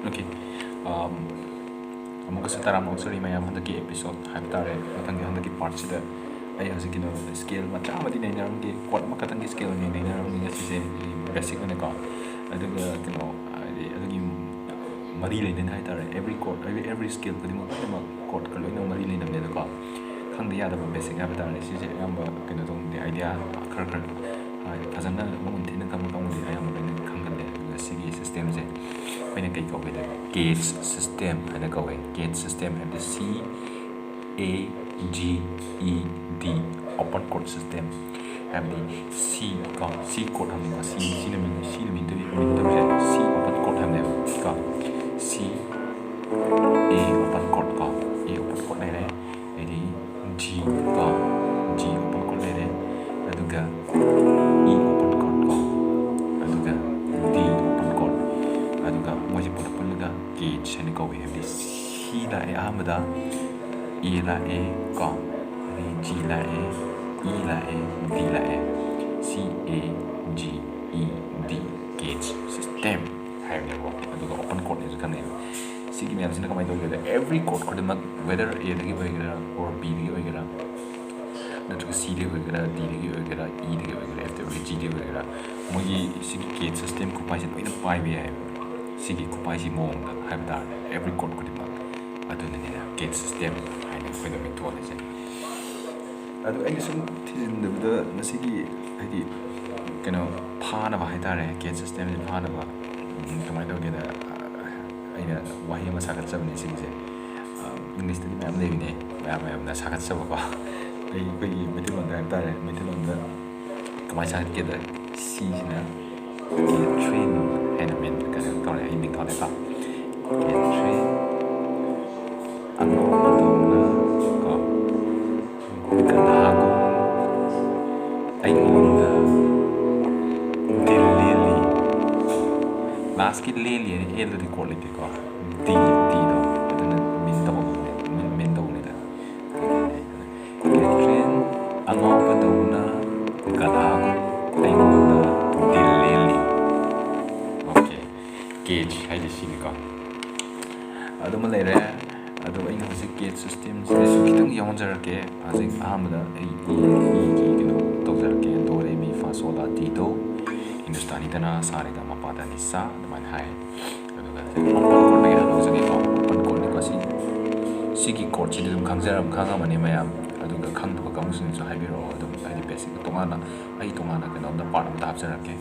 Okay. Amuka taram sorry mayam handaki episode haibtare matangi handaki part sida ai hasikino scale macha amadi nainarangki quad makatangi scale ni nainarangki ngasi basic ne ka aduga kino adugi mari leinen haitare every chord every scale kudimo kadima chord ka loina mari leinen ne ka khangde yada basic haibtare sije yamba kino dong the idea khar khar fazana mun thina kam kam di ayam ben khangale sigi system je when you go with the CAGED system and I go with CAGED system and the CAGED open chord system and the C chord हम लोग C में तो C open chord हम लोग का C A open chord का A open chord ले रहे यदि G का G open chord ले रहे अदुगा E open chord का अदुगा D open chord aduga moji pulga CAGED and go we have this C la e ahmada E la e ka G la e E la e D la e C A G E D CAGED system hai ne wo aduga open chord is kan ne C ki me amsina kamai do ge every chord ko de whether A de ge hoigera or B de ge hoigera natruga C de hoigera D de ge hoigera E de ge hoigera F de hoigera G de hoigera moji C ki CAGED system ko pai se loina pai be hai sigi kupai si mong da haibda every chord ko dima aduna ne CAGED system haina khoida mi to ne adu ai sum thin da nasigi haidi kano phana ba haidare CAGED system ni phana ba kamai do ge da aina wahi ma sagat sabni sigi se english da ma'am le ne ma'am na sagat sab ba ai ko yi Meiteilon da haidare Meiteilon da kamai sagat ge da si na train and men kan ko ai min ko da train ano madona ko kanago ai munda delili last ki lili ni elo di quality ko di no adana min do ne da train ano madona kanago ai munda delili CAGED hay di sini ka adu malai re adu ai ngasi CAGED system se kitang yawan jarake azing ahamda ai kino to jarake do re mi fa sol la ti do hindustani dana sare da ma pa da ni sa da man hai adu ga open chord ge halo jage ko open chord ni ko si ki chord chi dum khangjaram khanga mani mayam adu ga khang ba kam sin so hai biro adu ai basic tongana kana da part da hap jarake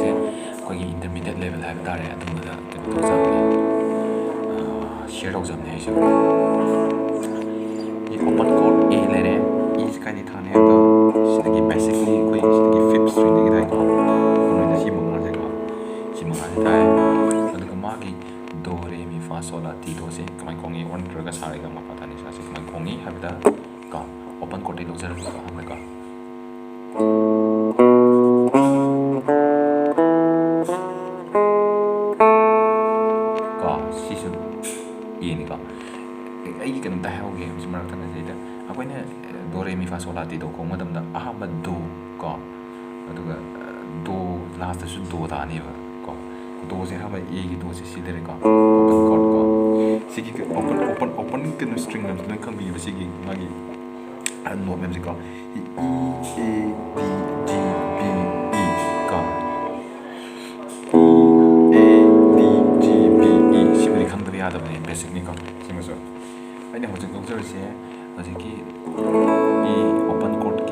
se कोई intermediate level है बता रहे हैं तो मुझे तो जाने share हो जाने हैं ये open chord A ले रहे हैं E का दिखाने हैं तो इसकी basically कोई इसकी fifth string दिख रहा है तो उन्होंने सी मंगा देता है तो देखो मागी do re mi fa sol la ti do से कमाई कोंगी one ट्रग का सारे का मापा था नहीं सासे कमाई कोंगी है बता का open chord एक लोग जरा हमने का ai kan ta hau ge smar ta na zeida akoina do re mi fa sol la ti do ko madam da ahmad do ko aduga do last su do da ni ba ko do se ha ba e gi do se si de ko open chord ko sigi open kan string nam lan kan bi ba sigi magi an no mem ko e a d g b e ko e a d g b e si ba kan da ya da ni basic ni ko si ma so 아니 호진 동서시 어저기 이 오픈 코드 기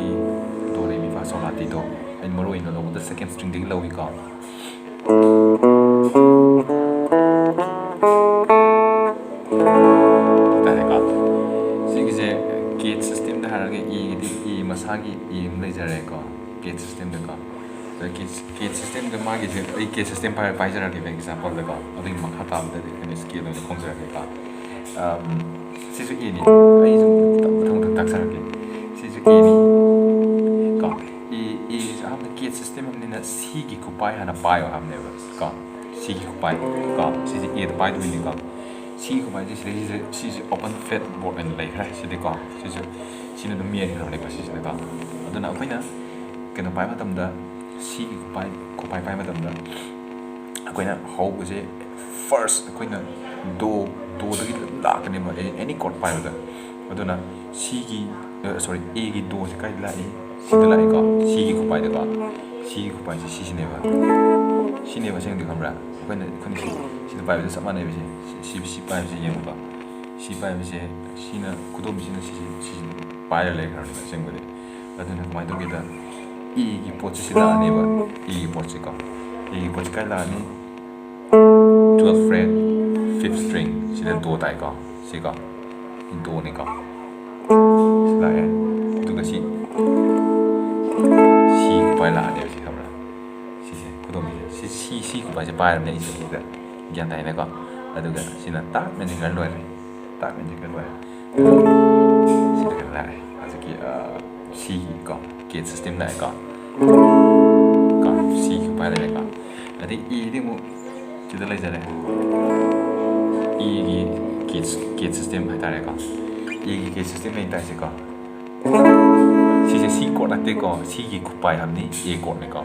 도레 미 파 솔 라 티 도 아니 뭐로 있는 거 the second string 되게 로우니까 다니까 시기제 CAGED 시스템 다 하게 이 마사기 이 레저레 거 CAGED 시스템 거 CAGED 시스템 그 마기 제 이 CAGED 시스템 파이 저라게 example 거 어디 막 하다 하는데 그 스킬을 공부하니까 시수 1이 ai 좀 딱딱하게 시수 1이 거 이 아무튼 CAGED 시스템은 시기 쿠파이 하나 봐요 하면 거 시기 쿠파이 거 시수 1도 봐야 되니까 시기 쿠파이 시수 오픈 팻 보드는 레이크라 시디 거 시수 시는 좀 미해서 레이크 시스가 어떤 아무튼 그는 봐야 맞답니다 시기 쿠파이 봐야 맞답니다 ꯑꯩꯈꯣꯏꯅ ꯍꯧꯕꯁꯦ first ꯑꯩꯈꯣꯏꯅ ꯗꯣꯗꯒꯤ ꯂꯥꯛꯀꯅꯦꯕ ꯑꯦꯅꯤ court ꯄꯥꯏꯕꯗ ꯑꯗꯨꯅ ꯁꯤꯒꯤ ꯁꯣꯔꯤ ꯑꯦꯒꯤ ꯗꯣꯁꯦ ꯀꯥꯏꯗ ꯂꯥꯛꯏ ꯁꯤꯗ ꯂꯥꯛꯏꯀꯣ ꯁꯤꯒꯤ ꯈꯨꯄꯥꯏꯗꯀꯣ ꯁꯤꯒꯤ ꯈꯨꯄꯥꯏꯁꯦ ꯁꯤꯁꯤꯅꯦꯕ ꯁꯤꯅꯦꯕ ꯁꯦꯡꯗꯤ ꯈꯪꯕ꯭ꯔꯥ ꯑꯩꯈꯣꯏꯅ ꯁꯤꯗ ꯄꯥꯏꯕꯗ ꯆꯞ ꯃꯥꯟꯅꯩꯕꯁꯦ ꯁꯤ ꯄꯥꯏꯕꯁꯦ ꯌꯦꯡꯉꯨꯀꯣ ꯁꯤ ꯄꯥꯏꯕꯁꯦ ꯁꯤꯅ ꯈꯨꯗꯣꯝꯕꯤꯁꯤꯅ ꯁꯤ ꯄꯥꯏꯔ ꯂꯩꯈ꯭ꯔꯕꯅꯦꯕ ꯑꯁꯦꯡꯕꯗꯤ ꯑꯗꯨꯅ ꯀꯃꯥꯏꯅ ꯇꯧꯒꯦꯗ ꯏꯒꯤ ꯄꯣꯠꯁꯦ ꯁꯤ ꯂꯥꯛꯑꯅꯦꯕ ꯏꯒꯤ ꯄꯣꯠꯁꯦꯀꯣ ꯏꯒꯤ ꯄꯣꯠꯁꯦ ꯀꯥꯏ ꯂꯥꯛꯑꯅꯤ 12th fret 5th string sida do tai ko siga do ni ko sila ya duga si ku pai la ne si khamra si se kudom si ku pai je pai ne si da gyan tai ne ko aduga sina ta men ji kan loi sida kan lai azaki si ko gate system lai ko si ku pai la ko adi I di mu sida lai jare 이게 gate system 하다래가 이게 gate system 있다시가 시제 C chord 나때거 C기 굿바이 함니 A chord니까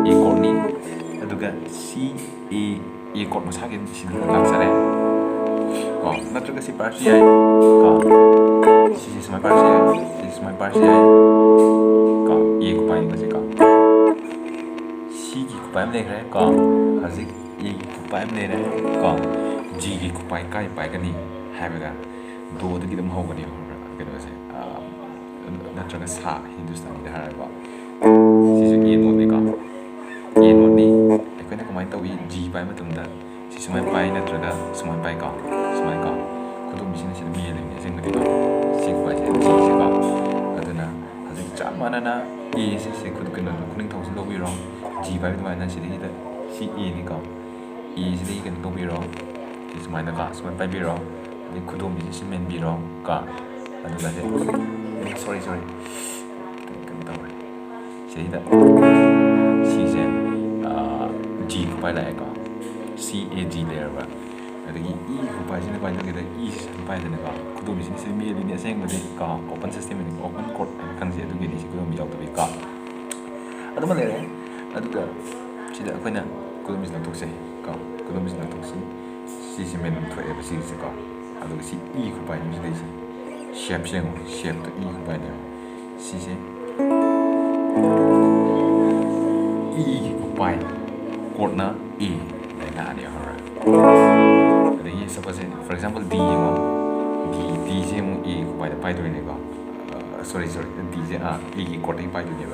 A chord니 아두가 C A chord 무사게 시는 랑사래 나쪽에 C 파르시아이 시제 스마이 파르시아이 A 굿바이 거지가 C기 굿바이 함네 그래 아직 A 굿바이 함네 그래 G기 굿바이 까이 빠이가니 하베가 도드기 좀 하고니 그래서 나중에 사 힌두스탄이다 하라고 시즈 A 노트니까 A 노트니 그냥 그만 또 G 빠이 맞던다 시스마이 빠이 나트라가 스마이 빠이가 그도 미신의 시는 미에는 생각이가 C 빠이 G가 그러나 아직 짬만하나 A 시스 그도 그는 그냥 통신 로비로 G 빠이도 많이 시리다 C A니까 E 시리 그는 로비로 스마이나 가 스마이 빠이비로 이 그도 미신 신면 비로 가 아두가 돼 sorry 그다음에 시리다 시제 G 굿바이 라이가 C A G 레어가 여기 E 굿바이는 관계가 E 굿바이 되는 거 그도 미신 신미에는 생각이 가 오픈 시스템이니까 오픈 코드 강제 두개 되시 그도 미적도니까 아두만 내래 아두가 진짜 그냥 그도 미신 독세 가 그도 미신 독세 시스템은 토에 버시스가 아두가 C E 굿바이 미신 되시 쉐프 쉐프도 E 굿바이네 시제 E 굿바이 코드나 E 내가 아니야 근데 suppose for example D 뭐 D 제 뭐 E 굿바이 빠이 되니까 sorry D 제 E 기 코드 빠이 되니까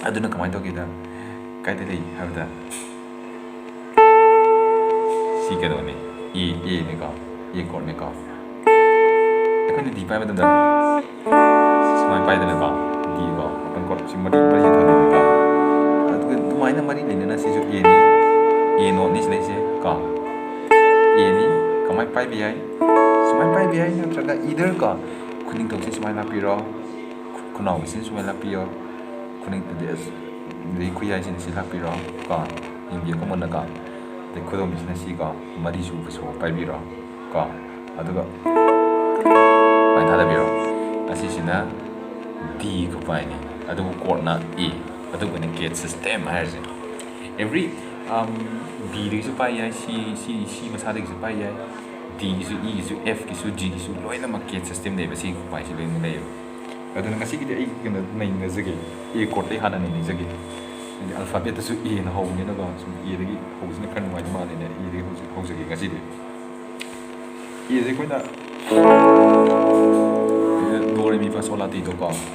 아두는 그만 도기다 가이드리 하다 시계도네 E니까 E 코드니까 근데 D 빠이 맞는다 스마이 빠이 되는 거 D가 어떤 것 심머리 머리 타니까 그 마이너 머리 내는 시저 E니 E 노트니 슬레이세 가 E니 그만 빠이 비아이 스마이 빠이 비아이 나트라가 either 가 kuning toksin sumai lapiro kunau sin sumai lapio kuning de kuya sin si lapiro ka india ko mona ka de kodom sin si ka mari su so pai biro ka aduga pai thada biro asisina D ko pai ni aduga chord na E aduga ne gate system has every B de su pai ya C masa de su pai ya D is E is F is G is loina market system ne basi pai si loina ne aduna ngasi ki ai kena nai na zagi E chord ai hana ni zagi alphabet su E na ho ni na ga su E de ho sin kan mai ma ne E de ho zagi ngasi de E de ko na do re mi fa sol la ti do ka si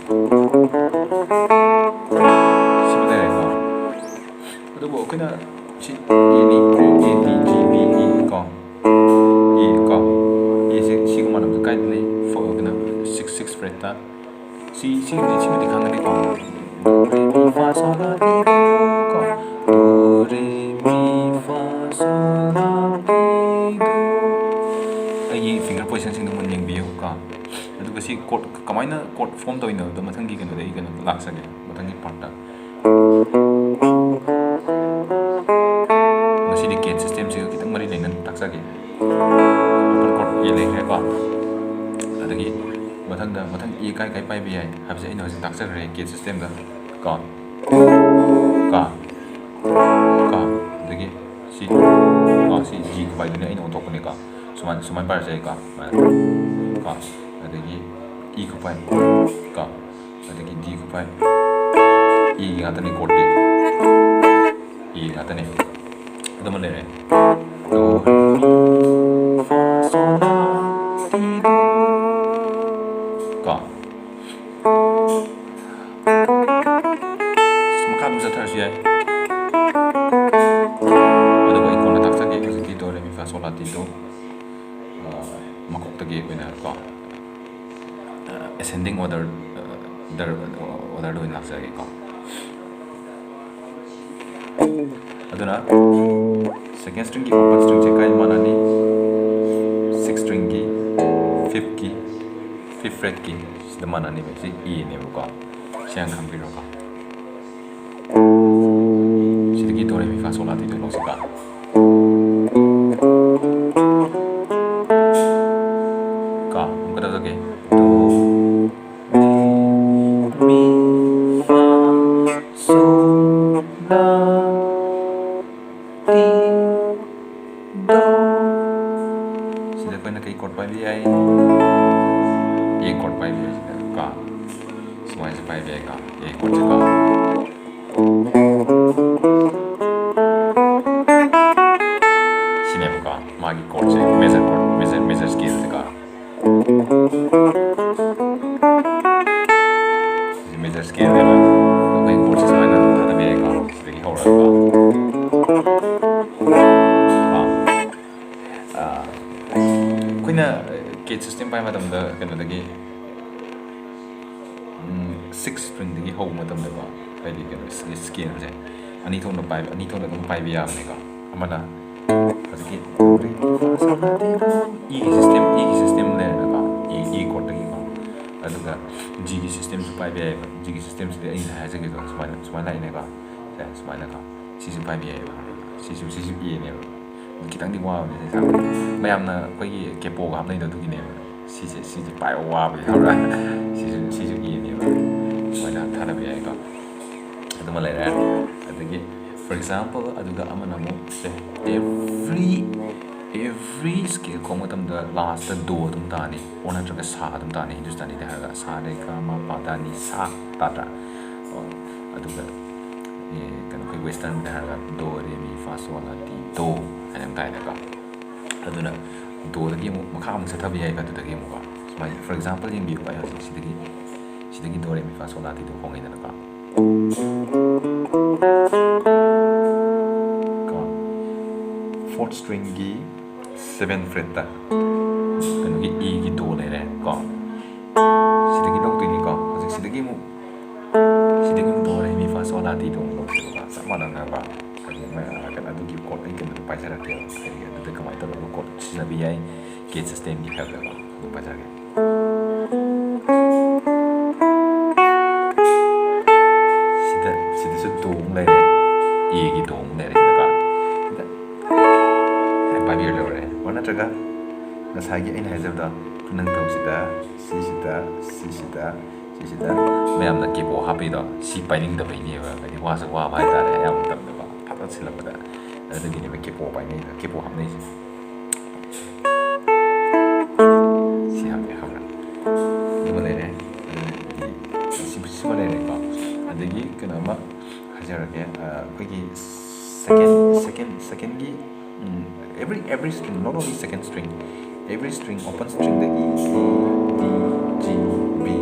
ba de ka do bo ko na si E ni A D G B E ka 시그마 남도 가이드네 for 그나 6 프레타 C 치면 강하게 거 도레미파솔라티도 이 핑거 포지션 생각만 연비요가 그리고 시 코드 그마이나 코드 폼 더 있는 더 마탕기 근데 이거는 락사게 마탕기 파트 마시디 게트 시스템 지금 기타 머리 내는 락사게 이래가 어떻게 마탕 이 가이 빠이 비야 합세 이너 닥서 그래 게트 시스템다 가 suman parse ka ka adagi e ko pai ka adagi d ko pai e ngata ni chord de e ngata ni adama le do mi fa sol la ti do ka makha dum sa thar si ai adaba ikon na tak sa ge ki do re mi fa sol la ti do makok ta ge oina ka ascending order do in laksa ge ka aduna second string ki open string che kai manani sixth string ki fifth fret ki sida manani me si e ne ka siang kham bi ro ka sida ki do re mi fa sol la ti do lo si ka ka umka da ge do mi fa sol la ti do sida ko na kai chord pai bi ai e chord pai bi sida ka smai se pai bi ka e chord se ka sine ka magi chord se major scale se ka major scale le ba kai chord se smai na da bi ka sida ki ho ra ka CAGED system pai matam da kena dagi 6 string dagi ho matam da ba pai di kena scale je ani thong da pai dum pai bi ya ne ka amana haziki e system le na ka e chord dagi ka aduga g gi system su pai bi ya g gi system su de ai ha je ge ka smai lai ne ka smai na ka si su pai bi ya si su e ne kitang di wa ne sa mayam na koi kepo ga hamnai da du gi ne si pai wa bi ha ra si e ne wa na thana bi ai ka aduma lai ra adagi for example aduga amana mo se every scale ko matam da last da do dum ta ni ona tra ga sa dum ta ni hindustani da ga sa re ka ma pa da ni sa ta ta aduga kan koi western da ga do re mi fa sol la ti do and kai da ka aduna do da gi mu makha mu sa thabi ai ka da gi mu ka for example in bi pa ya sidagi do re mi fa sol la ti do ko ngai da ka fourth string gi 7th fret ta kan gi e gi do le re ka sidagi do tu ni ka sidagi mu do re mi fa sol la ti do lo ka sa ma na ba kan adu gi chord ai kan du pa jara ke ai ga du ka mai to lo chord sina bi ai CAGED system gi ha da ba du pa jara ke sida su dong le e gi dong le re ka ai pa bi lo re wana traga na sa gi ai na ha da kunang tau sida mayam na kepo ha bi da si pai ning da bai ni ba ai wa sa wa ba da re ya mu tam da ba pha ta sila ba da da gi ni ba kepo pai ni kepo ha nei si ha me ha ra ni ma le ne si ma le ne ba adagi kana ma hajar ke koi gi second gi every string not only second string every string open string the e d g b e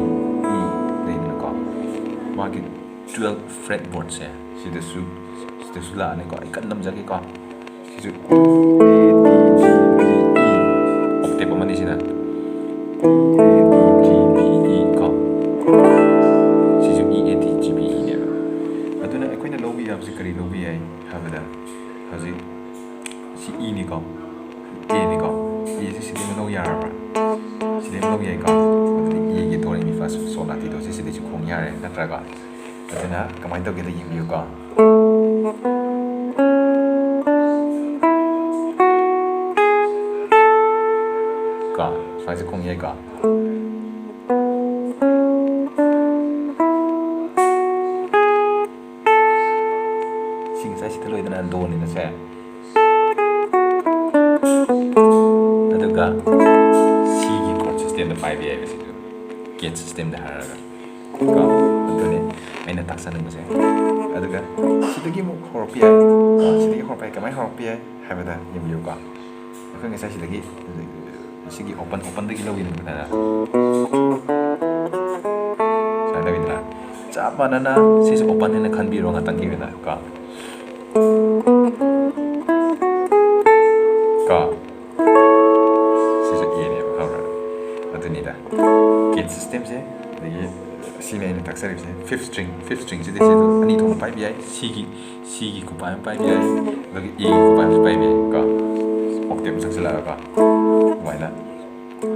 le ni ka ma gi 12 fretboards hai sida su la ne ka ikan nam jage ka si su a d g b e octave ma ni sina a d g b e ka si su e a d g b e ne aduna akoina lobi ya si kari lobi ai habada hazi si e ni ka a ni ka e si si de lo ya ra si de lo ya ka aduna e gi do re mi fa sol la ti do si de chu khong ya re na tra ka aduna kamai to ge de yin bi ka sai se khong ye ka sing sai si thloi dana do ni na se aduga ꯑꯗꯨꯗ Cꯒꯤ court ꯁꯤꯁꯇꯦꯝꯗ ꯄꯥꯏꯕ ꯌꯥꯏꯕ ꯁꯤꯁꯨ CAGED ꯁꯤꯁꯇꯦꯝꯗ ꯍꯥꯏꯔꯒ ꯀꯣ ꯑꯗꯨꯅꯦ ꯑꯩꯅ ꯇꯥꯛꯆꯅꯤꯡꯕꯁꯦ ꯑꯗꯨꯒ ꯁꯤꯗꯒꯤ ꯑꯃꯨꯛ ꯍꯧꯔꯛꯄ ꯌꯥꯏ ꯁꯤꯗꯒꯤ ꯍꯧꯔꯛꯄ ꯌꯥꯏ ꯀꯃꯥꯏꯅ ꯍꯧꯔꯛꯄ ꯌꯥꯏ ꯍꯥꯏꯕꯗ ꯌꯦꯡꯕꯤꯌꯨꯀꯣ ꯑꯩꯈꯣꯏ ꯉꯁꯥꯏ ꯁꯤꯗꯒꯤ ꯁꯤꯒꯤ ꯑꯣꯄꯟꯗꯒꯤ ꯂꯧꯈꯤꯗꯅ ꯁꯨꯃꯥꯏꯅ ꯂꯧꯈꯤꯗꯅ ꯆꯞ ꯃꯥꯟꯅꯅ ꯁꯤꯁꯦ ꯑꯣꯄꯟ ꯍꯥꯏꯅ ꯈꯟꯕꯤꯔꯣ ꯉꯥꯛꯇꯪꯒꯤ ꯑꯣꯏꯅ ꯀꯣ 시저 이해네요 하나 어떤이다 CAGED 시스템제 이게 시내에 닥사립세 fifth string 지대세도 아니 돈 빠이비야 시기 구파연 빠이비야 여기 이 구파연 빠이비야 까 옥대부 saksel라가 와이나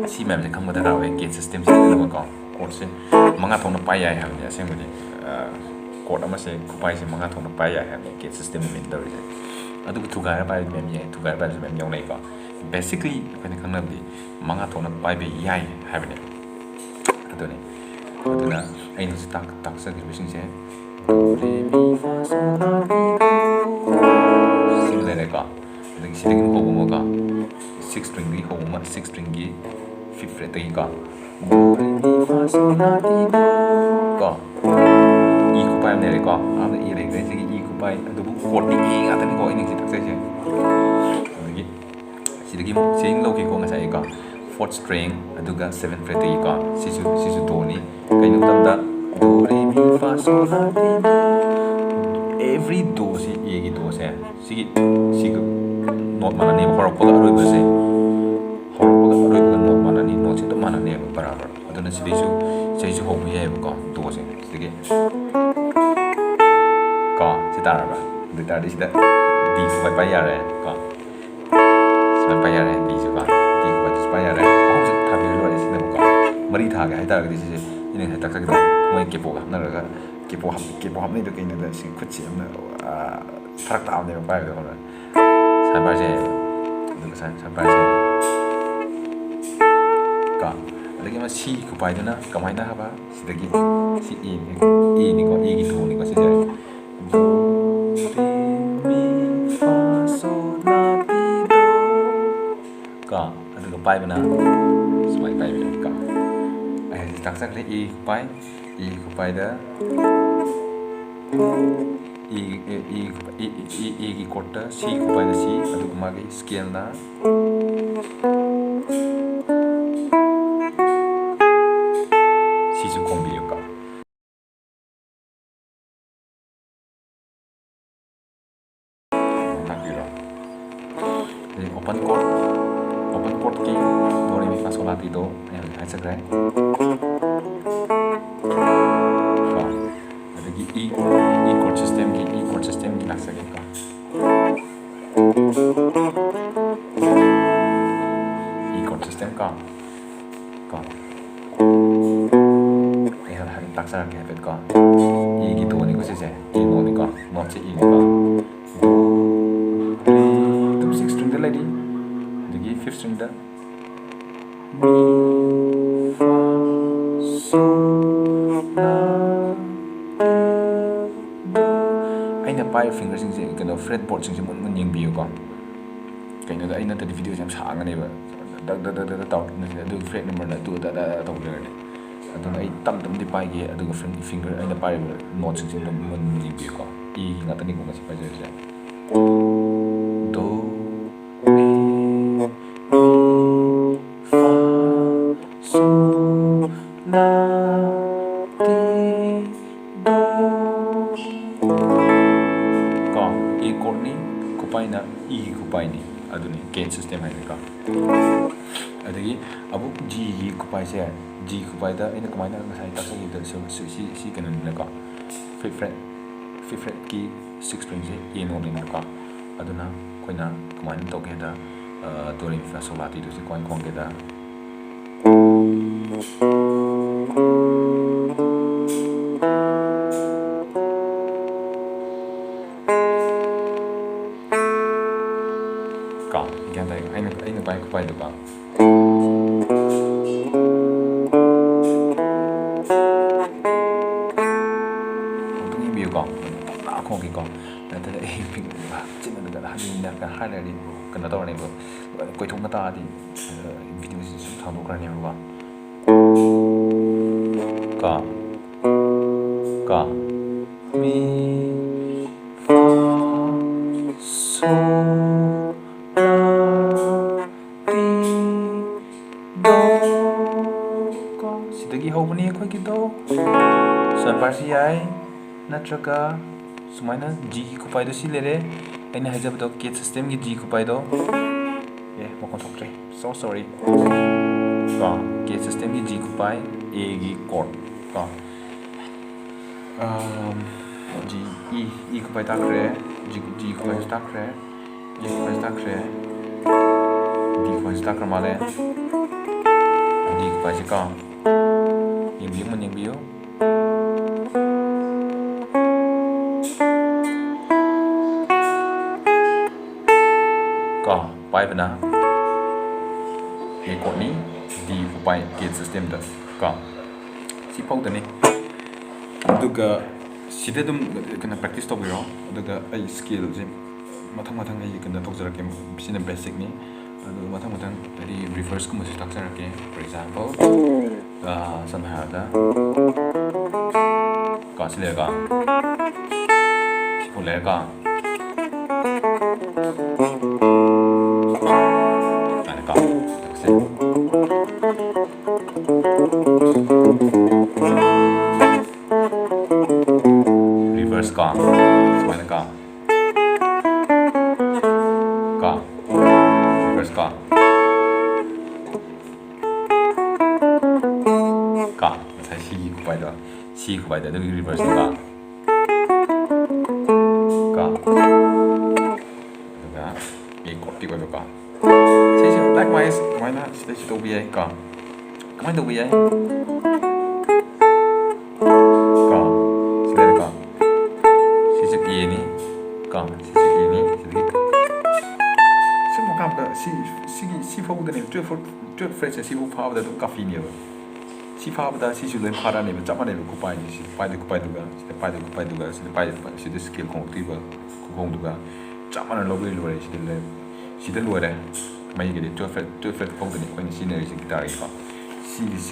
시매면서 강모다라고 CAGED 시스템 쓰는 거 코드세 mga 돈을 빠이야 하면 생각이 코드 아마세 구파이세 mga 돈을 빠이야 하면 CAGED 시스템 멘더리제 ꯑꯗꯨꯒ ꯊꯨꯒꯥꯏꯔ ꯄꯥꯏꯕ ꯃꯌꯥꯝ ꯌꯥꯏ ꯊꯨꯒꯥꯏꯔ ꯄꯥꯏꯕꯁꯨ ꯃꯌꯥꯝ ꯌꯥꯎꯅꯩꯀꯣ ꯕꯦꯁꯤꯀꯂꯤ ꯑꯩꯈꯣꯏꯅ ꯈꯪꯅꯕꯗꯤ ꯃꯉꯥ ꯊꯣꯛꯅ ꯄꯥꯏꯕ ꯌꯥꯏ ꯍꯥꯏꯕꯅꯦ ꯑꯗꯨꯅꯤ ꯑꯗꯨꯅ ꯑꯩꯅ ꯍꯧꯖꯤꯛ ꯇꯥꯛꯆꯈꯤꯕꯁꯤꯡꯁꯦ ꯁꯤꯃ ꯂꯩꯔꯦꯀꯣ ꯑꯗꯒꯤ ꯁꯤꯗꯒꯤ ꯍꯧꯕ ꯑꯃꯒ 6 stringꯗꯒꯤ ꯍꯧꯕ ꯑꯃ 6 stringꯒꯤ 5th fretꯇꯒꯤꯀꯣ ꯀꯣ 이 구파이 내려고 아무도 이 레그레 저기 이 구파이 누구 코딩 같은 거 있는 게 딱새지 여기 시드기 제인 로기고 ngасai가 4th string aduga 7th fret 이거 시수 도니 그냥 담다 도레미파솔라티 every 도시 얘기 도세 시그 노트 만나니 호락보다 어려워세 호락보다 어려운 노트 만나니 노트도 만나니 버라버 어떤 시리즈 제주 호부에 거 도세 시게 거 시다라바 그다리 시다 D 빠이 야래 거 스마이 빠이 야래 D 주가 D 빠이 야래 혹시 타비로 시다 거 머리 타게 하다가 이제 이는 딱딱이도 뭐 이렇게 보가 나라가 기포 합내도 있는데 지금 그치 사락 다음에 봐야 돼 오늘 산발제 누가 산발제 까 어떻게 막 C 그 봐야되나 가만히나 해봐 시대기 C E 이니까 이기 도니까 진짜 도레미파솔라티도 까 어떻게 봐야되나 스마이 봐야되니까 딱딱이 E 봐야 이 구파이다 이 코트 C 구파이다 C 아주 그마게 스케일나 시즈 콤비유까 딱이라 이 오픈 코드 키 도레미파솔라티도 해서 그래 이 chord system की लग सकेगा 이 chord system का ये हम तक सर के फिर का ये की दो निको से ये नो निको नॉट से ये निको तुम 6 string द लेडी देखिए 5th string द मी फा सो ला पाई फिंगरसिंगसे कनो फ्रेटबोर्ड सिंगसे मुन यंगबियुको कइनो दा अइना तदि भिडियो याम सांगनेबा दग ताउटने अदु फ्रेट नंबर ना तु दा ताउटने अदुना अइ तम दि पाइगे अदुगा फिंगर अइना पाइबा नोट सिंगसे मुन यंगबियुको इ ngатani को ngasi पाइजे दो रे मी फा सो ला टी कुपाइना ई कुपाइनी अदुनी CAGED सिस्टम है का अदगी अब G कुपाइ से G कुपाइदा इन कमाइना ngасai तासगी द सी कन का 5th fret की 6 string से ए नोट ने का अदुना कोइना कमाइन तोगे दा दोरे फा सोलाती दुसी कोइन कोंगे दा anh quay được không? Tôi nghĩ biểu còn đã không cái ꯀꯣ ꯅꯠꯇ꯭ꯔꯒ ꯑꯩ ꯆꯤꯟꯅꯗ ꯍꯟꯖꯤꯟꯅ ꯍꯥꯏꯔꯗꯤ ꯀꯩꯅꯣ ꯇꯧꯔꯅꯦꯕ ꯀꯣꯏꯊꯣꯛꯅ ꯇꯥꯔꯗꯤ ꯚꯤꯗꯤꯑꯣꯁꯤ ꯁꯨꯝ ꯊꯥꯡꯗꯣꯛꯈ꯭ꯔꯅꯦꯕꯀꯣ ꯀ ꯃꯤ ꯐꯥ ꯁꯣ ꯂꯥ ꯇꯤ ꯗꯣ ꯀꯣ ꯁꯤꯗꯒꯤ ꯍꯧꯕꯅꯤ ꯑꯩꯈꯣꯏꯒꯤ ꯗꯣ ꯁꯨꯃꯥꯏꯅ ꯄꯥꯔꯁꯤ ꯌꯥꯏ ꯅꯠꯇ꯭ꯔꯒ ꯁꯨꯃꯥꯏꯅ ꯖꯤꯒꯤ ꯈꯨꯄꯥꯏꯗꯣ ꯁꯤ ꯂꯩꯔꯦ ꯑꯩꯅ ꯍꯥꯏꯖꯕꯗꯣ ꯀꯦꯠ ꯁꯤꯁꯇꯦꯝꯒꯤ ꯖꯤ ꯈꯨꯄꯥꯏꯗꯣ ꯃꯈꯣꯟ ꯊꯣꯛꯇ꯭ꯔꯦ ꯁꯣ ꯁꯣꯔꯤ ꯀꯣ ꯀꯦꯠ ꯁꯤꯁꯇꯦꯝꯒꯤ ꯖꯤ ꯈꯨꯄꯥꯏ ꯑꯦꯒꯤ ꯀꯣꯔꯠ ꯀꯣ ꯖꯤ ꯏ ꯈꯨꯄꯥꯏ ꯇꯥꯛꯈ꯭ꯔꯦ ꯖꯤ ꯈꯨꯄꯥꯏꯁꯨ ꯇꯥꯛꯈ꯭ꯔꯦ ꯖꯤ ꯈꯨꯄꯥꯏꯁꯨ ꯇꯥꯛꯈ꯭ꯔꯦ ꯗꯤ ꯈꯨꯄꯥꯏꯁꯨ ꯇꯥꯛꯈ꯭ꯔ ꯃꯥꯜꯂꯦ ꯗꯤ ꯈꯨꯄꯥꯏꯁꯦ ꯀꯣ ꯌꯦꯡꯕꯤꯌꯨ ꯃꯨꯟꯅ ꯌꯦꯡꯕꯤꯌꯨ ꯀꯣ ꯄꯥꯏꯕꯅ A ꯀꯣꯔꯠꯅꯤ D ꯈꯨꯄꯥꯏ ꯀꯦꯠ ꯁꯤꯁꯇꯦꯝꯗ ꯀꯣ ꯁꯤ ꯐꯥꯎꯗꯅꯤ ꯑꯗꯨꯒ ꯁꯤꯗ ꯑꯗꯨꯝ ꯀꯩꯅꯣ ꯄ꯭ꯔꯦꯛꯇꯤꯁ ꯇꯧꯕꯤꯔꯣ ꯑꯗꯨꯒ ꯑꯩ ꯁ꯭ꯀꯦꯜꯁꯦ ꯃꯊꯪ ꯑꯩ ꯀꯩꯅꯣ ꯇꯧꯖꯔꯛꯀꯦ ꯁꯤꯅ ꯕꯦꯁꯤꯛꯅꯤ ꯑꯗꯨꯒ ꯃꯊꯪ ꯍꯥꯏꯗꯤ ꯔꯤꯚꯔꯁꯀꯨꯝꯕꯁꯨ ꯇꯥꯛꯆꯔꯛꯀꯦ ꯐꯣꯔ ꯑꯦꯛꯖꯥꯝꯄꯜ ꯁꯝꯅ ꯍꯥꯏꯔꯕꯗ ꯀꯣ ꯁꯤ ꯂꯩꯔꯦꯀꯣ ꯁꯤꯐꯥꯎ ꯂꯩꯔꯦꯀꯣ reverse ka sumana ka reverse ka sai si kupai da adugi reverse ka aduga e copy ba ka sai likewise kamana sida si to bi ai ka kamana to bi ai 시 파우드네 쭉 프레스 시부 파우드도 카피니요 시 파우드다 시주 len 파라네 잡아네 쿠파이 시 파이드 쿠파이두가 시데 파이드 쿠파이두가 시데 파이드 시데 스킬 콩티바 쿠콩두가 잡아네 로그리 로레 시데 로레 마이게데 쭉 프레스 파우드네 코니 시네리 기타리가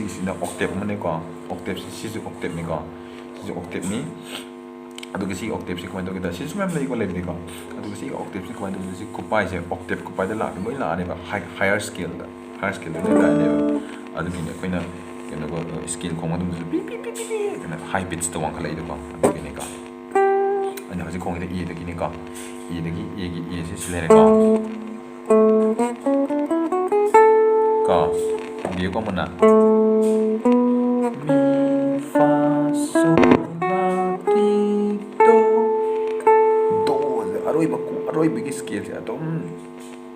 시나 옥테브 마네고 옥테브 시주 옥테브니까 시주 옥테브니 aduga si octave si kumai tawgida si sumem leigo leibdiko aduga si octave si kumai tawgida si kupai se octave kupai da la loi la ne ba higher scale da ne la ne adugi ne koina kena go scale khong adum bi kena high pitch to wang khala ido ba adugi ne ka ana haji khong ida e da gi ne ka e da gi e gi e se silere ka bi ko mana mi fa so aroibagi scale se adum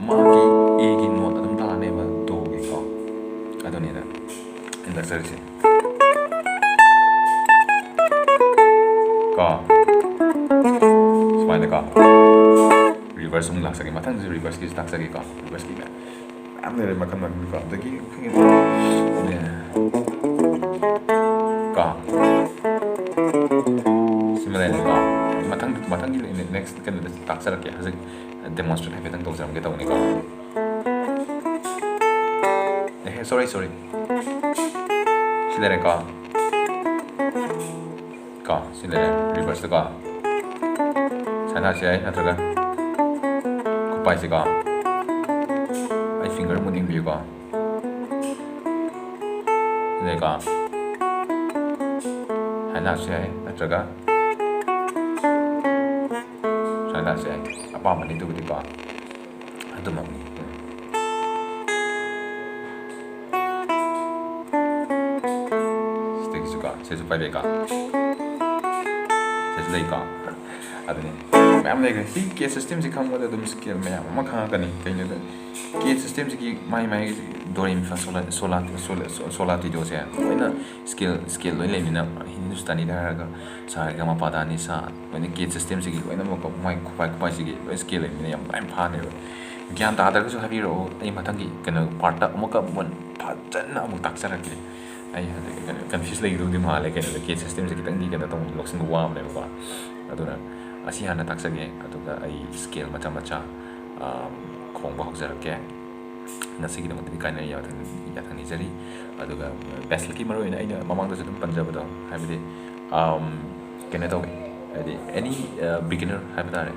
magi egi note adum taane ba do gi ko adone da inda sarse ka smile ka reverse um laksagi mathang reverse ki taksagi ka reverse ki amne makan ka dagi ne ka similarly ka matang gi next kan taksarake hazik demonstrate haifetang tawjaram ge tawni ka sorry silere ka silere reverse ka sana se ai natraga kupai se ka ai finger moving view ka ne ka hana se ai natraga saya apa mana itu ketika itu mami sedikit juga saya suka beka saya suka ika ada nih memang lagi si key system sih kamu ada dalam skill memang makanya kan nih kayaknya key system sih mai do re mi fa sola tido saya mana skill lo ini na Hindustani dah agak saya kama pada ni sa mana key system sih mana mau mai kupai sih skill ini yang main pan itu gian tak ada kesusahan biro ini matangi kena part tak mau kabun pajan nak mau taksar lagi ai confuse lagi tu di mana lagi kena key system sih kita ni kena tahu loksin gua mana apa aduh ꯑꯁꯤ ꯍꯥꯟꯅ ꯇꯥꯛꯆꯒꯦ ꯑꯗꯨꯒ ꯑꯩ scale ꯃꯆꯥ ꯃꯆꯥ ꯈꯣꯡꯕ ꯍꯧꯖꯔꯛꯀꯦ ꯉꯁꯤꯒꯤꯗꯃꯛꯇꯗꯤ ꯀꯥꯏꯅ ꯌꯥꯊꯪ ꯅꯤꯖꯔꯤ ꯑꯗꯨꯒ ꯕꯦꯁꯤꯛꯀꯤ ꯃꯔꯨꯑꯣꯏꯅ ꯑꯩꯅ ꯃꯃꯥꯡꯗꯁꯨ ꯑꯗꯨꯝ ꯄꯟꯖꯕꯗꯣ ꯍꯥꯏꯕꯗꯤ ꯀꯩꯅꯣ ꯇꯧꯋꯤ ꯍꯥꯏꯗꯤ ꯑꯦꯅꯤ ꯕꯤꯒꯤꯅꯔ ꯍꯥꯏꯕ ꯇꯥꯔꯦ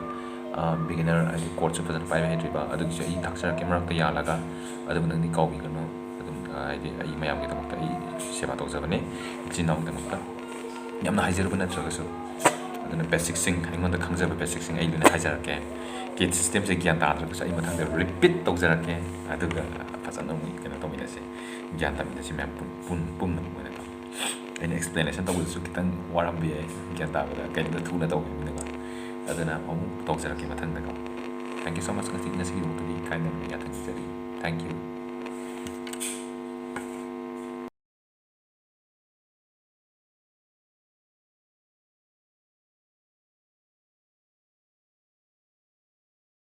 ꯕꯤꯒꯤꯅꯔ ꯍꯥꯏꯗꯤ ꯀꯣꯔꯠꯁꯨ ꯐꯖꯅ ꯄꯥꯏꯕ ꯍꯩꯇ꯭ꯔꯤꯕ ꯑꯗꯨꯒꯤꯁꯨ ꯑꯩ ꯇꯥꯛꯆꯔꯛꯀꯦ ꯃꯔꯛꯇ ꯌꯥꯜꯂꯒ ꯑꯗꯨꯕꯨ ꯅꯪꯗꯤ ꯀꯥꯎꯕꯤꯒꯅꯨ ꯑꯗꯨꯝ ꯍꯥꯏꯗꯤ ꯑꯩ ꯃꯌꯥꯝꯒꯤꯗꯃꯛꯇ ꯑꯩ ꯁꯦꯕꯥ ꯇꯧꯖꯕꯅꯤ ꯏꯆꯤꯟ ꯏꯅꯥꯎꯒꯤꯗꯃꯛꯇ ꯌꯥꯝꯅ ꯍꯥꯏꯖꯔꯨꯕ ꯅꯠꯇ꯭ꯔꯒꯁꯨ ꯑꯗꯨꯅ ꯕꯦꯁꯤꯛꯁꯤꯡ ꯑꯩꯉꯣꯟꯗ ꯈꯪꯖꯕ ꯕꯦꯁꯤꯛꯁꯤꯡ ꯑꯩ ꯂꯣꯏꯅ ꯍꯥꯏꯖꯔꯛꯀꯦ ꯀꯦꯠ ꯁꯤꯁꯇꯦꯝꯁꯦ ꯒ꯭ꯌꯥꯟ ꯇꯥꯗ꯭ꯔꯒꯁꯨ ꯑꯩ ꯃꯊꯪꯗ ꯔꯤꯄꯤꯠ ꯇꯧꯖꯔꯛꯀꯦ ꯑꯗꯨꯒ ꯐꯖꯅ ꯑꯃꯨꯛ ꯀꯩꯅꯣ ꯇꯧꯃꯤꯟꯅꯁꯤ ꯒ꯭ꯌꯥꯟ ꯇꯥꯃꯤꯟꯅꯁꯤ ꯃꯌꯥꯝ ꯄꯨꯝꯅꯃꯛ ꯑꯣꯏꯅꯀꯣ ꯑꯩꯅ ꯑꯦꯛꯁꯄ꯭ꯂꯦꯅꯦꯁꯟ ꯇꯧꯕꯗꯁꯨ ꯈꯤꯇꯪ ꯋꯥꯔꯝꯕ ꯌꯥꯏ ꯒ꯭ꯌꯥꯟ ꯇꯥꯕꯗ ꯀꯩꯅꯣꯗ ꯊꯨꯅ ꯇꯧꯈꯤꯕꯅꯤꯅꯀꯣ ꯑꯗꯨꯅ ꯑꯃꯨꯛ ꯇꯧꯖꯔꯛꯀꯦ ꯃꯊꯪꯗꯀꯣ ꯊꯦꯡꯛ ꯌꯨ ꯁꯣ ꯃꯆ ꯉꯁꯤꯒꯤꯗꯃꯛꯇꯗꯤ ꯀꯥꯏꯅ ꯌꯥꯊꯪ ꯅꯤꯖꯔꯤ ꯊꯦꯡꯛ ꯌꯨ